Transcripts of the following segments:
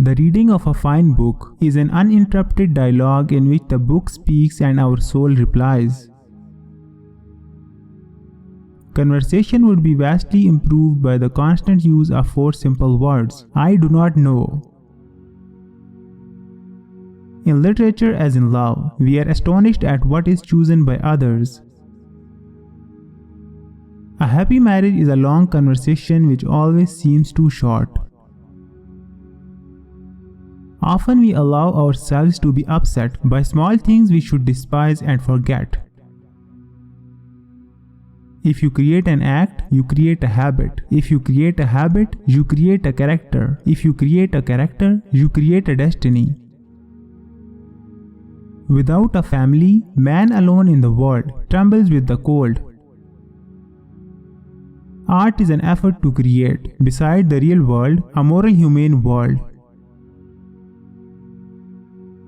The reading of a fine book is an uninterrupted dialogue in which the book speaks and our soul replies. Conversation would be vastly improved by the constant use of 4 simple words: I do not know. In literature as in love, we are astonished at what is chosen by others. A happy marriage is a long conversation which always seems too short. Often we allow ourselves to be upset by small things we should despise and forget. If you create an act, you create a habit. If you create a habit, you create a character. If you create a character, you create a destiny. Without a family, man alone in the world trembles with the cold. Art is an effort to create, beside the real world, a moral humane world.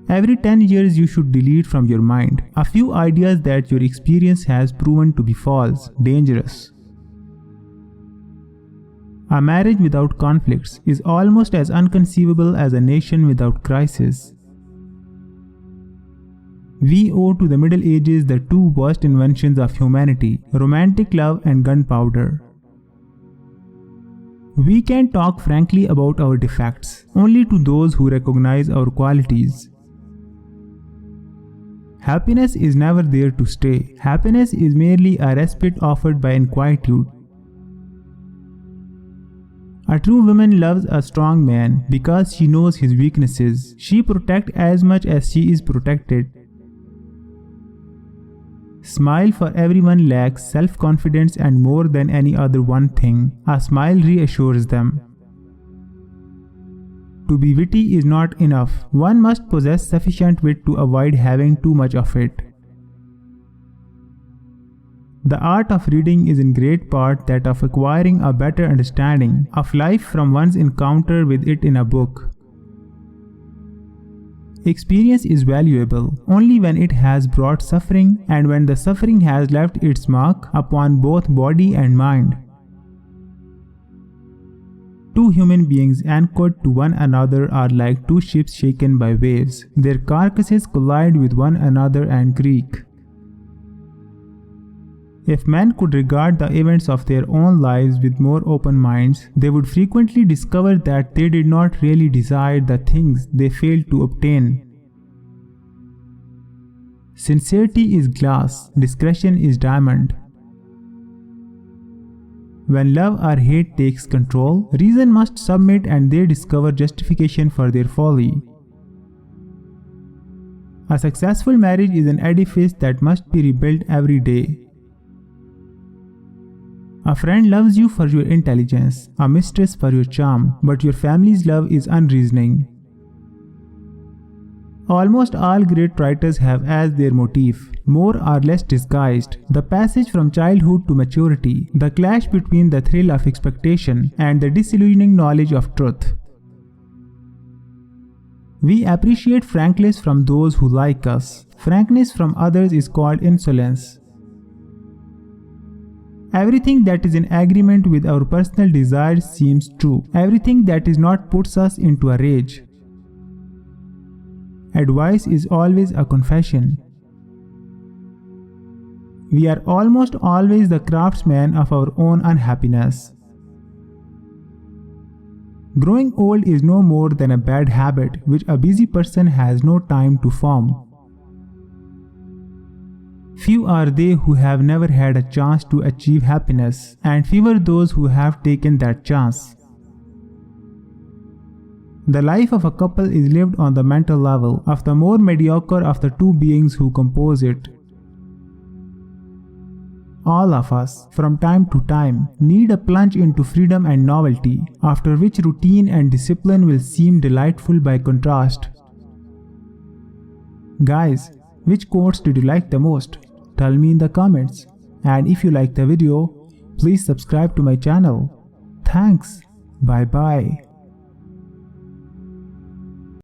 Every 10 years you should delete from your mind a few ideas that your experience has proven to be false, dangerous. A marriage without conflicts is almost as unconceivable as a nation without crisis. We owe to the Middle Ages the 2 worst inventions of humanity: romantic love and gunpowder. We can talk frankly about our defects only to those who recognize our qualities. Happiness is never there to stay. Happiness is merely a respite offered by inquietude. A true woman loves a strong man because she knows his weaknesses. She protects as much as she is protected. Smile for everyone lacks self-confidence, and more than any other one thing, a smile reassures them. To be witty is not enough. One must possess sufficient wit to avoid having too much of it. The art of reading is in great part that of acquiring a better understanding of life from one's encounter with it in a book. Experience is valuable only when it has brought suffering and when the suffering has left its mark upon both body and mind. Two human beings anchored to one another are like two ships shaken by waves. Their carcasses collide with one another and creak. If men could regard the events of their own lives with more open minds, they would frequently discover that they did not really desire the things they failed to obtain. Sincerity is glass, discretion is diamond. When love or hate takes control, reason must submit and they discover justification for their folly. A successful marriage is an edifice that must be rebuilt every day. A friend loves you for your intelligence, a mistress for your charm, but your family's love is unreasoning. Almost all great writers have as their motif, more or less disguised, the passage from childhood to maturity, the clash between the thrill of expectation and the disillusioning knowledge of truth. We appreciate frankness from those who like us. Frankness from others is called insolence. Everything that is in agreement with our personal desires seems true. Everything that is not puts us into a rage. Advice is always a confession. We are almost always the craftsmen of our own unhappiness. Growing old is no more than a bad habit which a busy person has no time to form. Few are they who have never had a chance to achieve happiness, and fewer those who have taken that chance. The life of a couple is lived on the mental level of the more mediocre of the two beings who compose it. All of us, from time to time, need a plunge into freedom and novelty, after which routine and discipline will seem delightful by contrast. Guys, which quotes did you like the most? Tell me in the comments. And if you like the video, please subscribe to my channel. Thanks. Bye bye.